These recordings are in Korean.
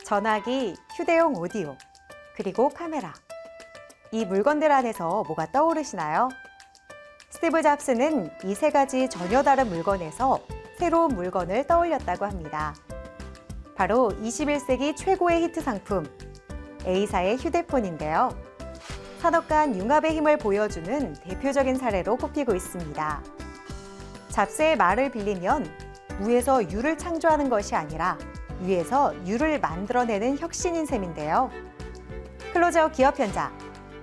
전화기, 휴대용 오디오, 그리고 카메라. 이 물건들 안에서 뭐가 떠오르시나요? 스티브 잡스는 이 세 가지 전혀 다른 물건에서 새로운 물건을 떠올렸다고 합니다. 바로 21세기 최고의 히트 상품, A사의 휴대폰인데요. 산업 간 융합의 힘을 보여주는 대표적인 사례로 꼽히고 있습니다. 잡스의 말을 빌리면 무에서 유를 창조하는 것이 아니라 유에서 유를 만들어내는 혁신인 셈인데요. 클로즈업 기업 현장.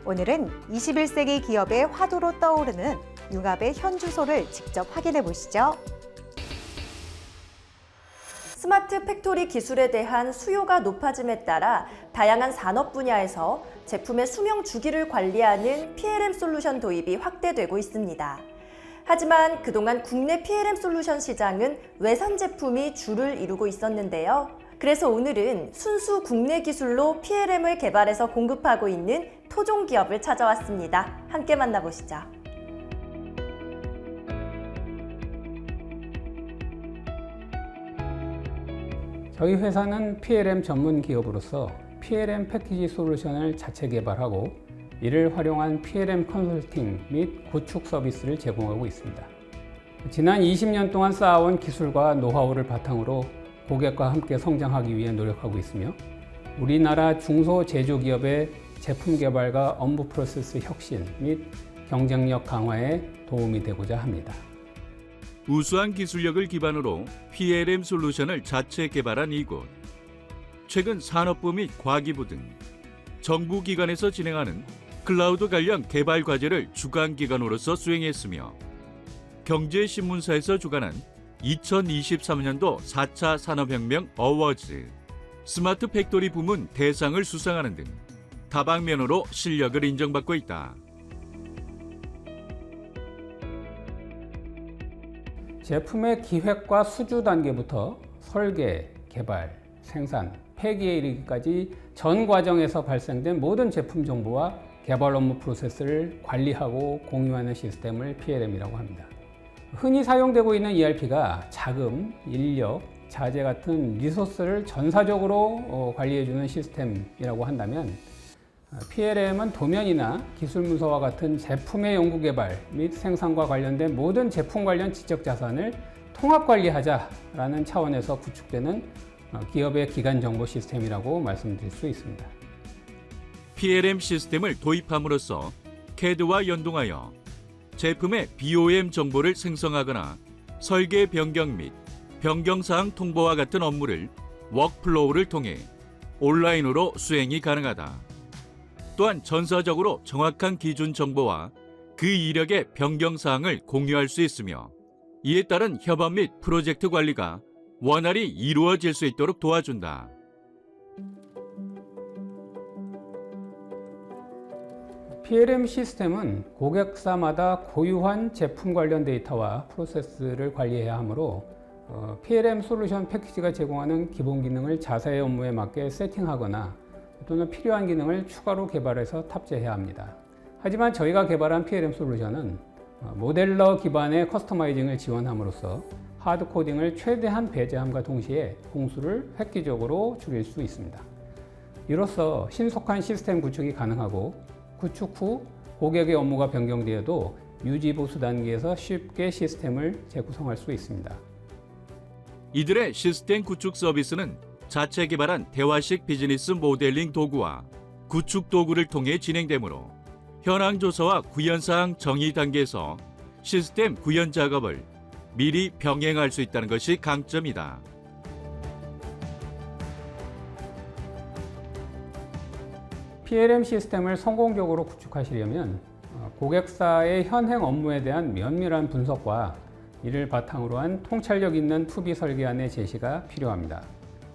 오늘은 21세기 기업의 화두로 떠오르는 융합의 현주소를 직접 확인해 보시죠. 스마트 팩토리 기술에 대한 수요가 높아짐에 따라 다양한 산업 분야에서 제품의 수명 주기를 관리하는 PLM 솔루션 도입이 확대되고 있습니다. 하지만 그동안 국내 PLM 솔루션 시장은 외산 제품이 주를 이루고 있었는데요. 그래서 오늘은 순수 국내 기술로 PLM을 개발해서 공급하고 있는 토종 기업을 찾아왔습니다. 함께 만나보시죠. 저희 회사는 PLM 전문 기업으로서 PLM 패키지 솔루션을 자체 개발하고 이를 활용한 PLM 컨설팅 및 구축 서비스를 제공하고 있습니다. 지난 20년 동안 쌓아온 기술과 노하우를 바탕으로 고객과 함께 성장하기 위해 노력하고 있으며 우리나라 중소제조기업의 제품 개발과 업무 프로세스 혁신 및 경쟁력 강화에 도움이 되고자 합니다. 우수한 기술력을 기반으로 PLM 솔루션을 자체 개발한 이곳. 최근 산업부 및 과기부 등 정부 기관에서 진행하는 클라우드 관련 개발 과제를 주관 기관으로서 수행했으며 경제신문사에서 주관한 2023년도 4차 산업혁명 어워즈 스마트 팩토리 부문 대상을 수상하는 등 다방면으로 실력을 인정받고 있다. 제품의 기획과 수주 단계부터 설계, 개발, 생산, 폐기에 이르기까지 전 과정에서 발생된 모든 제품 정보와 개발 업무 프로세스를 관리하고 공유하는 시스템을 PLM이라고 합니다. 흔히 사용되고 있는 ERP가 자금, 인력, 자재 같은 리소스를 전사적으로 관리해주는 시스템이라고 한다면 PLM은 도면이나 기술 문서와 같은 제품의 연구 개발 및 생산과 관련된 모든 제품 관련 지적 자산을 통합 관리하자라는 차원에서 구축되는 기업의 기간 정보 시스템이라고 말씀드릴 수 있습니다. PLM 시스템을 도입함으로써 CAD와 연동하여 제품의 BOM 정보를 생성하거나 설계 변경 및 변경사항 통보와 같은 업무를 워크플로우를 통해 온라인으로 수행이 가능하다. 또한 전사적으로 정확한 기준 정보와 그 이력의 변경사항을 공유할 수 있으며 이에 따른 협업 및 프로젝트 관리가 원활히 이루어질 수 있도록 도와준다. PLM 시스템은 고객사마다 고유한 제품 관련 데이터와 프로세스를 관리해야 하므로 PLM 솔루션 패키지가 제공하는 기본 기능을 자사의 업무에 맞게 세팅하거나 또는 필요한 기능을 추가로 개발해서 탑재해야 합니다. 하지만 저희가 개발한 PLM 솔루션은 모델러 기반의 커스터마이징을 지원함으로써 하드 코딩을 최대한 배제함과 동시에 공수를 획기적으로 줄일 수 있습니다. 이로써 신속한 시스템 구축이 가능하고 구축 후 고객의 업무가 변경되어도 유지 보수 단계에서 쉽게 시스템을 재구성할 수 있습니다. 이들의 시스템 구축 서비스는 자체 개발한 대화식 비즈니스 모델링 도구와 구축 도구를 통해 진행되므로 현황 조사와 구현사항 정의 단계에서 시스템 구현 작업을 미리 병행할 수 있다는 것이 강점이다. PLM 시스템을 성공적으로 구축하시려면 고객사의 현행 업무에 대한 면밀한 분석과 이를 바탕으로 한 통찰력 있는 투비 설계안의 제시가 필요합니다.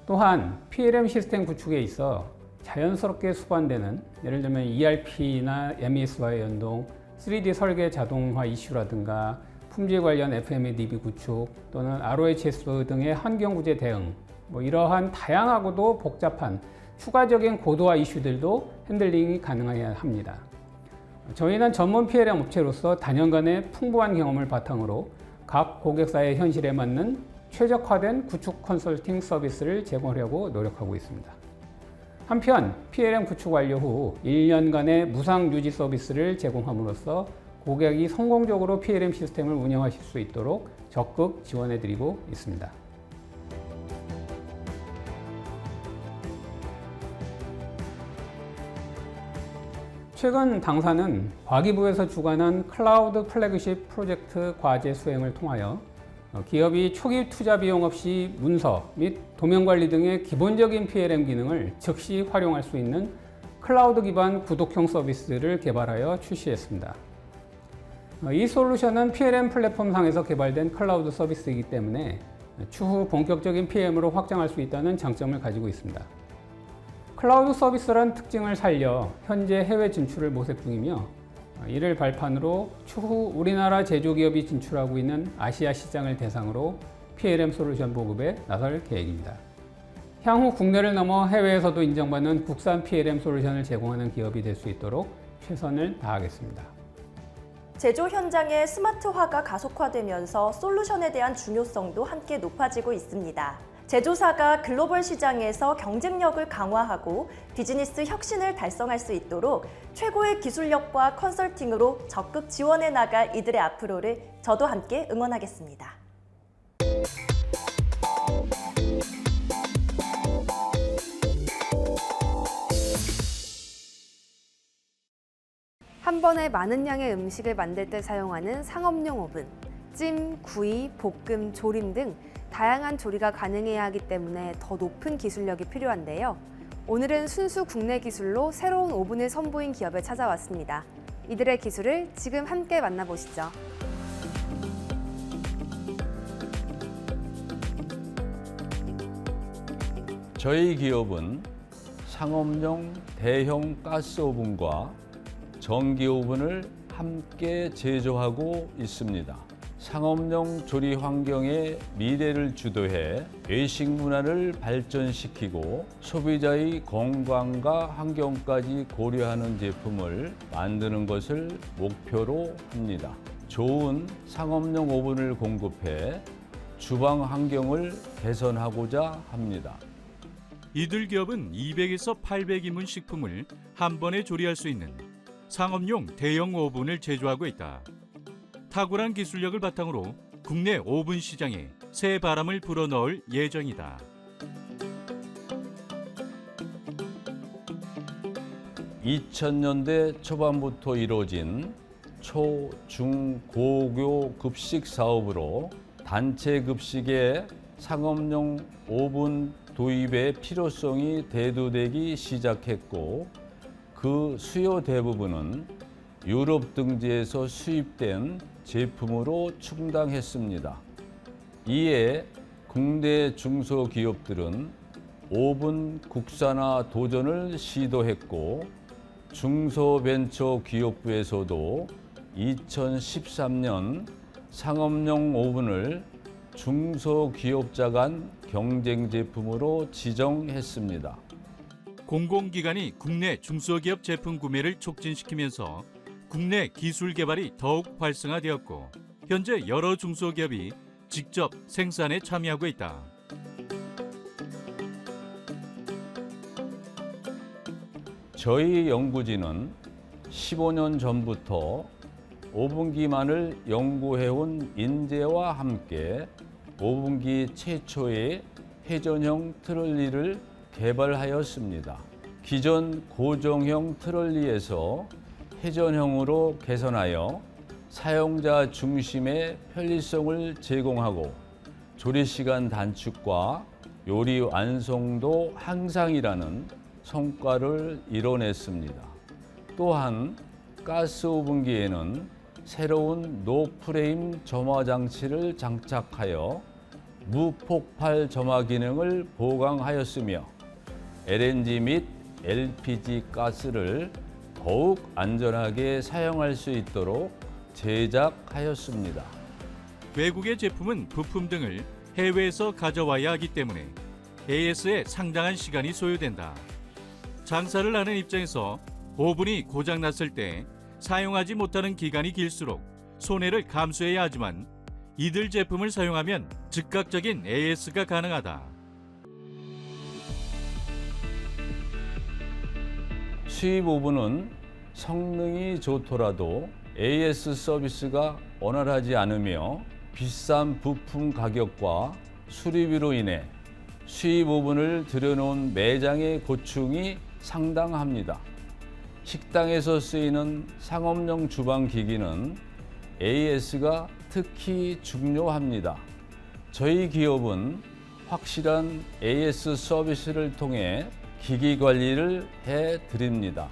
또한 PLM 시스템 구축에 있어 자연스럽게 수반되는 예를 들면 ERP나 MES와의 연동, 3D 설계 자동화 이슈라든가 품질 관련 FMEDB 구축 또는 ROHS 등의 환경 구제 대응 이러한 다양하고도 복잡한 추가적인 고도화 이슈들도 핸들링이 가능해야 합니다. 저희는 전문 PLM 업체로서 다년간의 풍부한 경험을 바탕으로 각 고객사의 현실에 맞는 최적화된 구축 컨설팅 서비스를 제공하려고 노력하고 있습니다. 한편 PLM 구축 완료 후 1년간의 무상 유지 서비스를 제공함으로써 고객이 성공적으로 PLM 시스템을 운영하실 수 있도록 적극 지원해드리고 있습니다. 최근 당사는 과기부에서 주관한 클라우드 플래그십 프로젝트 과제 수행을 통하여 기업이 초기 투자 비용 없이 문서 및 도면 관리 등의 기본적인 PLM 기능을 즉시 활용할 수 있는 클라우드 기반 구독형 서비스를 개발하여 출시했습니다. 이 솔루션은 PLM 플랫폼 상에서 개발된 클라우드 서비스이기 때문에 추후 본격적인 PM으로 확장할 수 있다는 장점을 가지고 있습니다. 클라우드 서비스란 특징을 살려 현재 해외 진출을 모색 중이며 이를 발판으로 추후 우리나라 제조기업이 진출하고 있는 아시아 시장을 대상으로 PLM 솔루션 보급에 나설 계획입니다. 향후 국내를 넘어 해외에서도 인정받는 국산 PLM 솔루션을 제공하는 기업이 될 수 있도록 최선을 다하겠습니다. 제조 현장의 스마트화가 가속화되면서 솔루션에 대한 중요성도 함께 높아지고 있습니다. 제조사가 글로벌 시장에서 경쟁력을 강화하고 비즈니스 혁신을 달성할 수 있도록 최고의 기술력과 컨설팅으로 적극 지원해 나갈 이들의 앞으로를 저도 함께 응원하겠습니다. 한 번에 많은 양의 음식을 만들 때 사용하는 상업용 오븐, 찜, 구이, 볶음, 조림 등 다양한 조리가 가능해야 하기 때문에 더 높은 기술력이 필요한데요. 오늘은 순수 국내 기술로 새로운 오븐을 선보인 기업에 찾아왔습니다. 이들의 기술을 지금 함께 만나보시죠. 저희 기업은 상업용 대형 가스 오븐과 전기 오븐을 함께 제조하고 있습니다. 상업용 조리 환경의 미래를 주도해 외식 문화를 발전시키고 소비자의 건강과 환경까지 고려하는 제품을 만드는 것을 목표로 합니다. 좋은 상업용 오븐을 공급해 주방 환경을 개선하고자 합니다. 이들 기업은 200에서 800인분 식품을 한 번에 조리할 수 있는 상업용 대형 오븐을 제조하고 있다. 탁월한 기술력을 바탕으로 국내 오븐 시장에 새 바람을 불어넣을 예정이다. (2000년대) 초반부터 이루어진 초, 중, 고교 급식 사업으로 단체 급식의 상업용 오븐 도입의 필요성이 대두되기 시작했고 그 수요 대부분은 유럽 등지에서 수입된 제품으로 충당했습니다. 이에 국내 중소기업들은 오븐 국산화 도전을 시도했고 중소벤처기업부에서도 2013년 상업용 오븐을 중소기업자 간 경쟁 제품으로 지정했습니다. 공공기관이 국내 중소기업 제품 구매를 촉진시키면서 국내 기술 개발이 더욱 활성화되었고 현재 여러 중소기업이 직접 생산에 참여하고 있다. 저희 연구진은 15년 전부터 오븐기만을 연구해온 인재와 함께 오븐기 최초의 회전형 트롤리를 개발하였습니다. 기존 고정형 트롤리에서 회전형으로 개선하여 사용자 중심의 편리성을 제공하고 조리시간 단축과 요리 완성도 향상이라는 성과를 이뤄냈습니다. 또한 가스 오븐기에는 새로운 노프레임 점화 장치를 장착하여 무폭발 점화 기능을 보강하였으며 LNG 및 LPG 가스를 더욱 안전하게 사용할 수 있도록 제작하였습니다. 외국의 제품은 부품 등을 해외에서 가져와야 하기 때문에 AS에 상당한 시간이 소요된다. 장사를 하는 입장에서 오븐이 고장났을 때 사용하지 못하는 기간이 길수록 손해를 감수해야 하지만 이들 제품을 사용하면 즉각적인 AS가 가능하다. 수입 오븐은 성능이 좋더라도 AS 서비스가 원활하지 않으며 비싼 부품 가격과 수리비로 인해 수입 오븐을 들여놓은 매장의 고충이 상당합니다. 식당에서 쓰이는 상업용 주방 기기는 AS가 특히 중요합니다. 저희 기업은 확실한 AS 서비스를 통해 기기 관리를 해드립니다.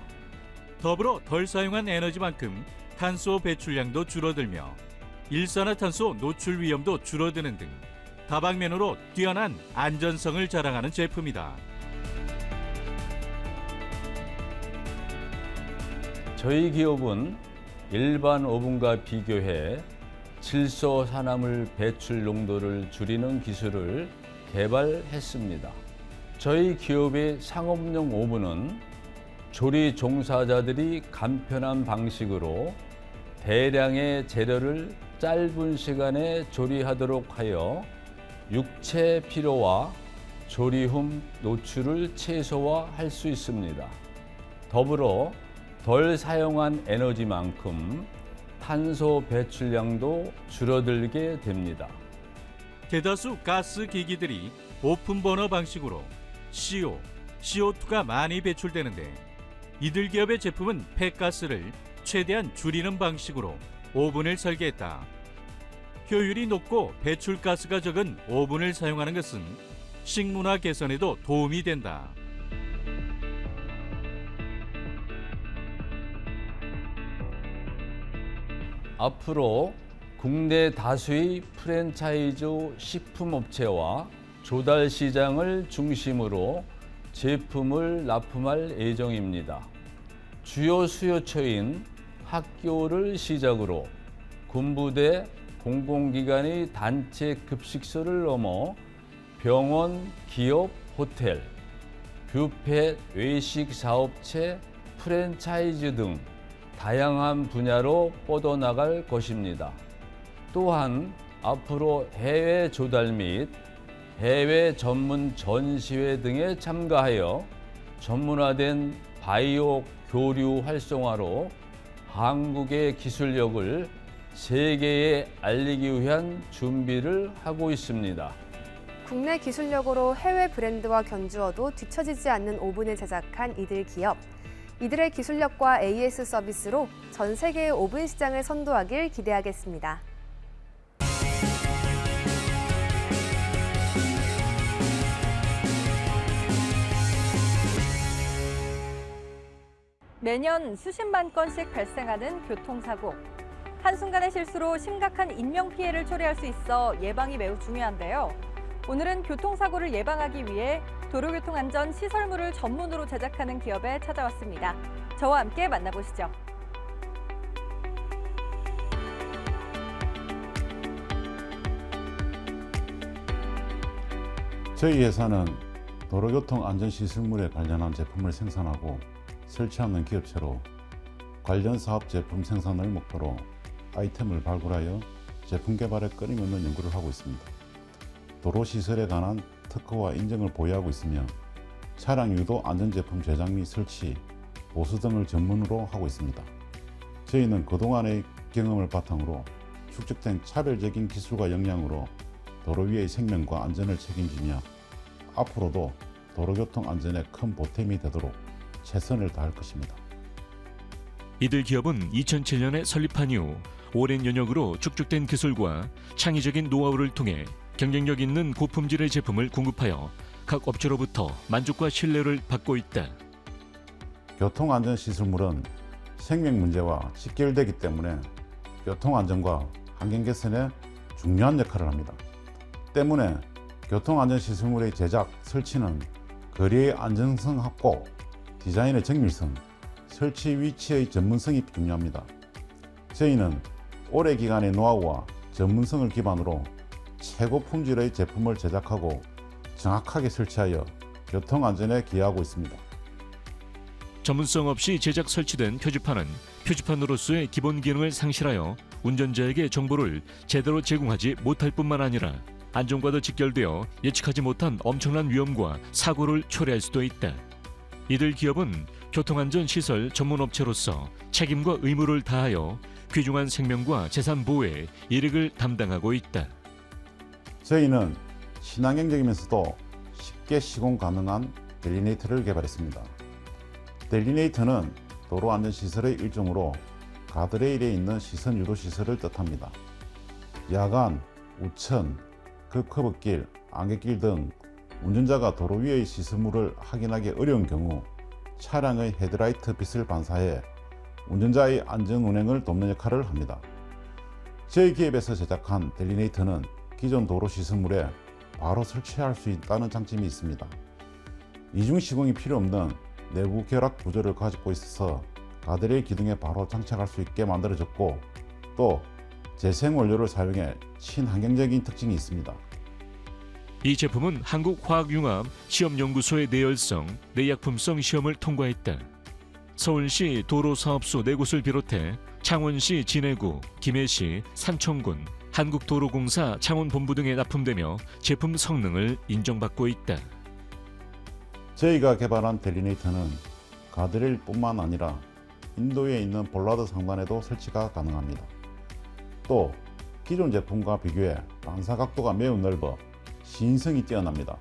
더불어 덜 사용한 에너지만큼 탄소 배출량도 줄어들며 일산화탄소 노출 위험도 줄어드는 등 다방면으로 뛰어난 안전성을 자랑하는 제품이다. 저희 기업은 일반 오븐과 비교해 질소 산화물 배출 농도를 줄이는 기술을 개발했습니다. 저희 기업의 상업용 오븐은 조리 종사자들이 간편한 방식으로 대량의 재료를 짧은 시간에 조리하도록 하여 육체 피로와 조리 후 노출을 최소화할 수 있습니다. 더불어 덜 사용한 에너지만큼 탄소 배출량도 줄어들게 됩니다. 대다수 가스 기기들이 오픈 버너 방식으로 CO, CO2가 많이 배출되는데 이들 기업의 제품은 폐가스를 최대한 줄이는 방식으로 오븐을 설계했다. 효율이 높고 배출가스가 적은 오븐을 사용하는 것은 식문화 개선에도 도움이 된다. 앞으로 국내 다수의 프랜차이즈 식품업체와 조달 시장을 중심으로 제품을 납품할 예정입니다. 주요 수요처인 학교를 시작으로 군부대, 공공기관의 단체 급식소를 넘어 병원, 기업, 호텔, 뷔페, 외식 사업체, 프랜차이즈 등 다양한 분야로 뻗어나갈 것입니다. 또한 앞으로 해외 조달 및 해외 전문 전시회 등에 참가하여 전문화된 바이오 교류 활성화로 한국의 기술력을 세계에 알리기 위한 준비를 하고 있습니다. 국내 기술력으로 해외 브랜드와 견주어도 뒤처지지 않는 오븐을 제작한 이들 기업. 이들의 기술력과 AS 서비스로 전 세계의 오븐 시장을 선도하길 기대하겠습니다. 매년 수십만 건씩 발생하는 교통사고. 한순간의 실수로 심각한 인명피해를 초래할 수 있어 예방이 매우 중요한데요. 오늘은 교통사고를 예방하기 위해 도로교통안전 시설물을 전문으로 제작하는 기업에 찾아왔습니다. 저와 함께 만나보시죠. 저희 회사는 도로교통 안전시설물에 관련한 제품을 생산하고 설치하는 기업체로 관련 사업 제품 생산을 목표로 아이템을 발굴하여 제품 개발에 끊임없는 연구를 하고 있습니다. 도로시설에 관한 특허와 인증을 보유하고 있으며 차량 유도 안전제품 제작 및 설치, 보수 등을 전문으로 하고 있습니다. 저희는 그동안의 경험을 바탕으로 축적된 차별적인 기술과 역량으로 도로 위의 생명과 안전을 책임지며 앞으로도 도로교통 안전에 큰 보탬이 되도록 최선을 다할 것입니다. 이들 기업은 2007년에 설립한 이후 오랜 연역으로 축적된 기술과 창의적인 노하우를 통해 경쟁력 있는 고품질의 제품을 공급하여 각 업체로부터 만족과 신뢰를 받고 있다. 교통안전시설물은 생명 문제와 직결되기 때문에 교통안전과 환경 개선에 중요한 역할을 합니다. 때문에 교통안전시설물의 제작, 설치는 거리의 안정성 확보, 디자인의 정밀성, 설치 위치의 전문성이 중요합니다. 저희는 오래 기간의 노하우와 전문성을 기반으로 최고 품질의 제품을 제작하고 정확하게 설치하여 교통안전에 기여하고 있습니다. 전문성 없이 제작 설치된 표지판은 표지판으로서의 기본 기능을 상실하여 운전자에게 정보를 제대로 제공하지 못할 뿐만 아니라 안전과도 직결되어 예측하지 못한 엄청난 위험과 사고를 초래할 수도 있다. 이들 기업은 교통안전시설 전문업체로서 책임과 의무를 다하여 귀중한 생명과 재산 보호에 일익을 담당하고 있다. 저희는 친환경적이면서도 쉽게 시공 가능한 델리네이터를 개발했습니다. 델리네이터는 도로 안전시설의 일종으로 가드레일에 있는 시선 유도 시설을 뜻합니다. 야간, 우천, 급커브길, 안갯길 등 운전자가 도로 위의 시설물을 확인하기 어려운 경우 차량의 헤드라이트 빛을 반사해 운전자의 안전 운행을 돕는 역할을 합니다. 저희 기업에서 제작한 델리네이터는 기존 도로 시설물에 바로 설치할 수 있다는 장점이 있습니다. 이중 시공이 필요 없는 내부 결합 구조를 가지고 있어서 가드레일 기둥에 바로 장착할 수 있게 만들어졌고, 또 재생 원료를 사용해 친환경적인 특징이 있습니다. 이 제품은 한국화학융합 시험연구소의 내열성, 내약품성 시험을 통과했다. 서울시 도로사업소 4곳을 비롯해 창원시 진해구, 김해시, 산청군, 한국도로공사 창원본부 등에 납품되며 제품 성능을 인정받고 있다. 저희가 개발한 델리네이터는 가드레일뿐만 아니라 인도에 있는 볼라드 상단에도 설치가 가능합니다. 또 기존 제품과 비교해 반사 각도가 매우 넓어 시인성이 뛰어납니다.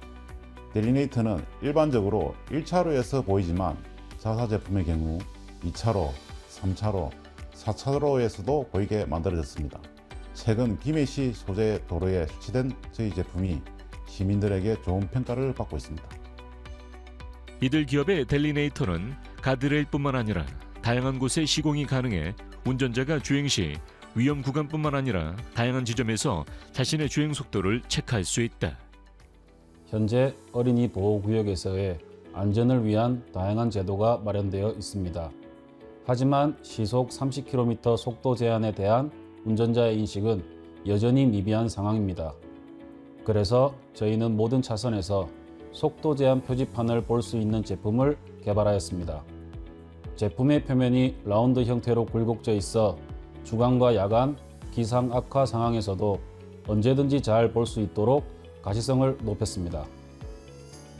델리네이터는 일반적으로 1차로에서 보이지만 자사 제품의 경우 2차로, 3차로, 4차로에서도 보이게 만들어졌습니다. 최근 김해시 소재 도로에 설치된 저희 제품이 시민들에게 좋은 평가를 받고 있습니다. 이들 기업의 델리네이터는 가드레일뿐만 아니라 다양한 곳에 시공이 가능해 운전자가 주행 시 위험 구간뿐만 아니라 다양한 지점에서 자신의 주행 속도를 체크할 수 있다. 현재 어린이 보호구역에서의 안전을 위한 다양한 제도가 마련되어 있습니다. 하지만 시속 30km 속도 제한에 대한 운전자의 인식은 여전히 미비한 상황입니다. 그래서 저희는 모든 차선에서 속도 제한 표지판을 볼 수 있는 제품을 개발하였습니다. 제품의 표면이 라운드 형태로 굴곡져 있어 주간과 야간, 기상 악화 상황에서도 언제든지 잘 볼 수 있도록 가시성을 높였습니다.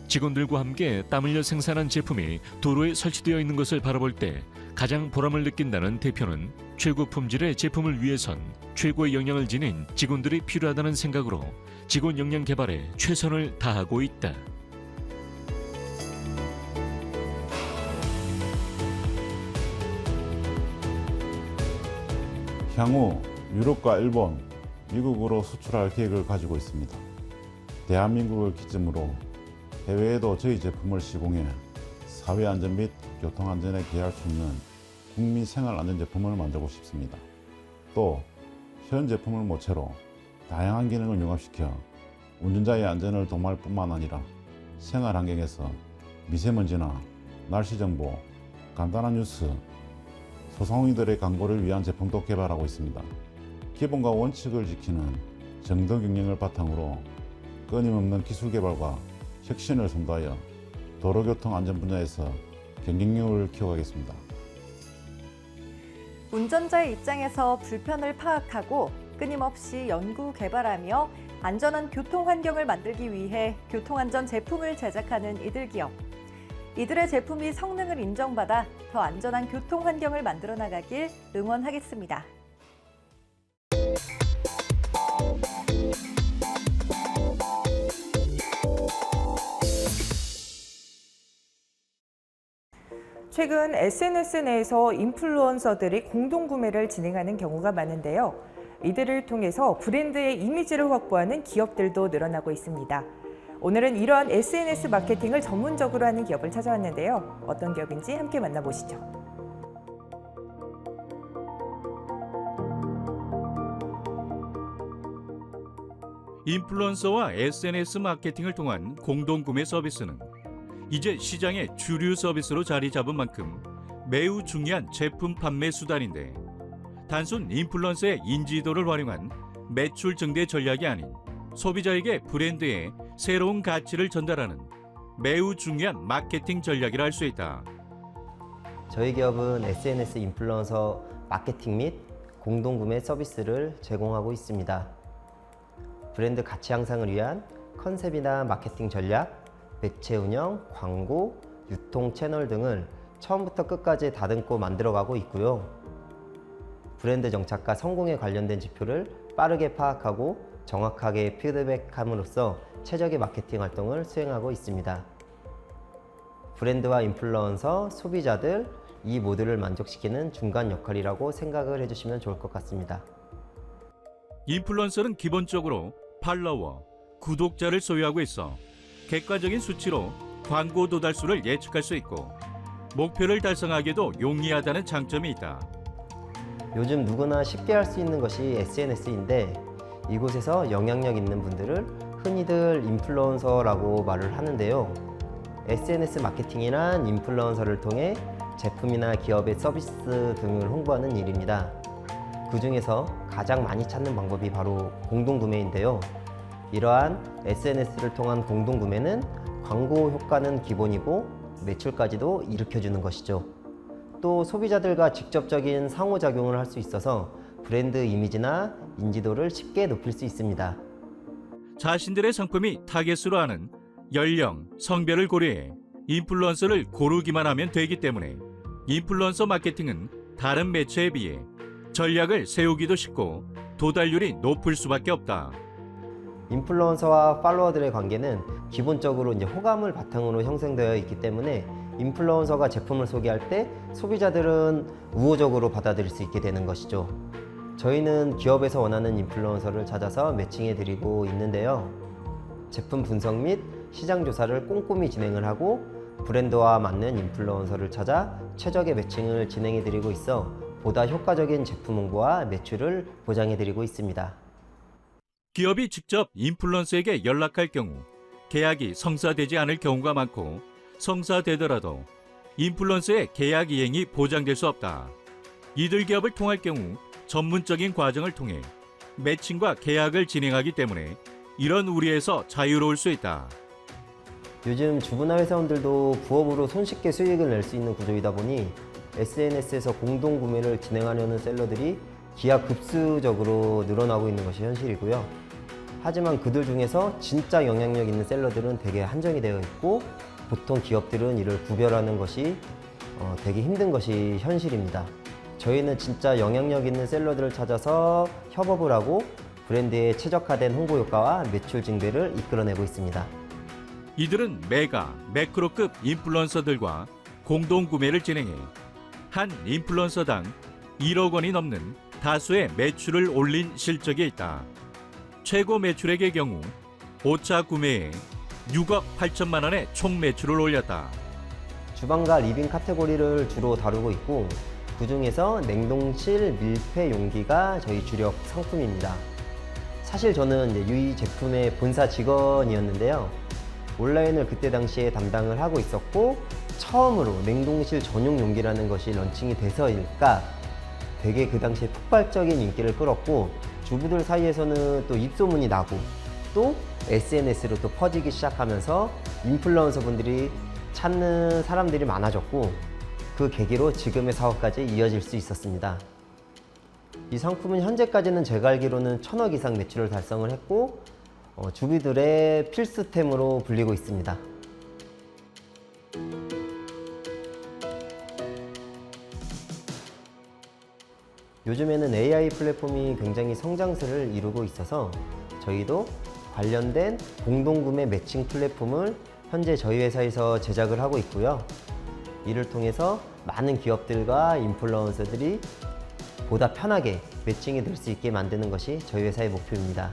직원들과 함께 땀 흘려 생산한 제품이 도로에 설치되어 있는 것을 바라볼 때 가장 보람을 느낀다는 대표는 최고 품질의 제품을 위해선 최고의 역량을 지닌 직원들이 필요하다는 생각으로 직원 역량 개발에 최선을 다하고 있다. 향후 유럽과 일본, 미국으로 수출할 계획을 가지고 있습니다. 대한민국을 기점으로 해외에도 저희 제품을 시공해 사회안전 및 교통안전에 기여할 수 있는 국민 생활안전제품을 만들고 싶습니다. 또 현 제품을 모체로 다양한 기능을 융합시켜 운전자의 안전을 도모할 뿐만 아니라 생활환경에서 미세먼지나 날씨 정보, 간단한 뉴스, 소상공인들의 광고를 위한 제품도 개발하고 있습니다. 기본과 원칙을 지키는 정도 경영을 바탕으로 끊임없는 기술 개발과 혁신을 선도하여 도로교통 안전 분야에서 경쟁력을 키워가겠습니다. 운전자의 입장에서 불편을 파악하고 끊임없이 연구 개발하며 안전한 교통 환경을 만들기 위해 교통안전 제품을 제작하는 이들 기업. 이들의 제품이 성능을 인정받아 더 안전한 교통 환경을 만들어 나가길 응원하겠습니다. 최근 SNS 내에서 인플루언서들이 공동구매를 진행하는 경우가 많은데요. 이들을 통해서 브랜드의 이미지를 확보하는 기업들도 늘어나고 있습니다. 오늘은 이러한 SNS 마케팅을 전문적으로 하는 기업을 찾아왔는데요. 어떤 기업인지 함께 만나보시죠. 인플루언서와 SNS 마케팅을 통한 공동구매 서비스는 이제 시장의 주류 서비스로 자리 잡은 만큼 매우 중요한 제품 판매 수단인데, 단순 인플루언서의 인지도를 활용한 매출 증대 전략이 아닌 소비자에게 브랜드의 새로운 가치를 전달하는 매우 중요한 마케팅 전략이라 할 수 있다. 저희 기업은 SNS 인플루언서 마케팅 및 공동구매 서비스를 제공하고 있습니다. 브랜드 가치 향상을 위한 컨셉이나 마케팅 전략, 매체 운영, 광고, 유통 채널 등을 처음부터 끝까지 다듬고 만들어가고 있고요. 브랜드 정착과 성공에 관련된 지표를 빠르게 파악하고 정확하게 피드백함으로써 최적의 마케팅 활동을 수행하고 있습니다. 브랜드와 인플루언서, 소비자들 이 모두를 만족시키는 중간 역할이라고 생각을 해주시면 좋을 것 같습니다. 인플루언서는 기본적으로 팔로워, 구독자를 소유하고 있어 객관적인 수치로 광고 도달수를 예측할 수 있고 목표를 달성하기도 용이하다는 장점이 있다. 요즘 누구나 쉽게 할 수 있는 것이 SNS인데 이곳에서 영향력 있는 분들을 흔히들 인플루언서라고 말을 하는데요. SNS 마케팅이란 인플루언서를 통해 제품이나 기업의 서비스 등을 홍보하는 일입니다. 그 중에서 가장 많이 찾는 방법이 바로 공동구매인데요. 이러한 SNS를 통한 공동구매는 광고 효과는 기본이고 매출까지도 일으켜주는 것이죠. 또 소비자들과 직접적인 상호작용을 할 수 있어서 브랜드 이미지나 인지도를 쉽게 높일 수 있습니다. 자신들의 상품이 타겟으로 하는 연령, 성별을 고려해 인플루언서를 고르기만 하면 되기 때문에 인플루언서 마케팅은 다른 매체에 비해 전략을 세우기도 쉽고 도달률이 높을 수밖에 없다. 인플루언서와 팔로워들의 관계는 기본적으로 호감을 바탕으로 형성되어 있기 때문에 인플루언서가 제품을 소개할 때 소비자들은 우호적으로 받아들일 수 있게 되는 것이죠. 저희는 기업에서 원하는 인플루언서를 찾아서 매칭해 드리고 있는데요. 제품 분석 및 시장 조사를 꼼꼼히 진행을 하고 브랜드와 맞는 인플루언서를 찾아 최적의 매칭을 진행해 드리고 있어 보다 효과적인 제품 홍보와 매출을 보장해 드리고 있습니다. 기업이 직접 인플루언서에게 연락할 경우 계약이 성사되지 않을 경우가 많고 성사되더라도 인플루언서의 계약 이행이 보장될 수 없다. 이들 기업을 통할 경우 전문적인 과정을 통해 매칭과 계약을 진행하기 때문에 이런 우려에서 자유로울 수 있다. 요즘 주부나 회사원들도 부업으로 손쉽게 수익을 낼 수 있는 구조이다 보니 SNS에서 공동구매를 진행하려는 셀러들이 기하급수적으로 늘어나고 있는 것이 현실이고요. 하지만 그들 중에서 진짜 영향력 있는 셀러들은 되게 한정이 되어 있고 보통 기업들은 이를 구별하는 것이 되게 힘든 것이 현실입니다. 저희는 진짜 영향력 있는 셀러들을 찾아서 협업을 하고 브랜드에 최적화된 홍보 효과와 매출 증대를 이끌어내고 있습니다. 이들은 메가, 매크로급 인플루언서들과 공동구매를 진행해 한 인플루언서당 1억 원이 넘는 다수의 매출을 올린 실적이 있다. 최고 매출액의 경우 5차 구매에 6억 8천만 원의 총 매출을 올렸다. 주방과 리빙 카테고리를 주로 다루고 있고 그 중에서 냉동실 밀폐 용기가 저희 주력 상품입니다. 사실 저는 이 제품의 본사 직원이었는데요. 온라인을 그때 당시에 담당을 하고 있었고 처음으로 냉동실 전용 용기라는 것이 런칭이 돼서일까 되게 그 당시에 폭발적인 인기를 끌었고 주부들 사이에서는 또 입소문이 나고 또 SNS로 또 퍼지기 시작하면서 인플루언서 분들이 찾는 사람들이 많아졌고 그 계기로 지금의 사업까지 이어질 수 있었습니다. 이 상품은 현재까지는 제가 알기로는 1,000억 이상 매출을 달성을 했고 주부들의 필수템으로 불리고 있습니다. 요즘에는 AI 플랫폼이 굉장히 성장세를 이루고 있어서 저희도 관련된 공동구매 매칭 플랫폼을 현재 저희 회사에서 제작을 하고 있고요. 이를 통해서 많은 기업들과 인플루언서들이 보다 편하게 매칭이 될 수 있게 만드는 것이 저희 회사의 목표입니다.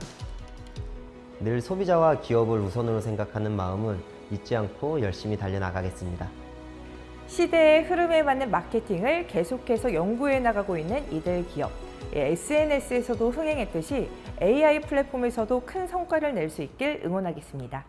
늘 소비자와 기업을 우선으로 생각하는 마음을 잊지 않고 열심히 달려나가겠습니다. 시대의 흐름에 맞는 마케팅을 계속해서 연구해 나가고 있는 이들 기업. SNS에서도 흥행했듯이 AI 플랫폼에서도 큰 성과를 낼 수 있길 응원하겠습니다.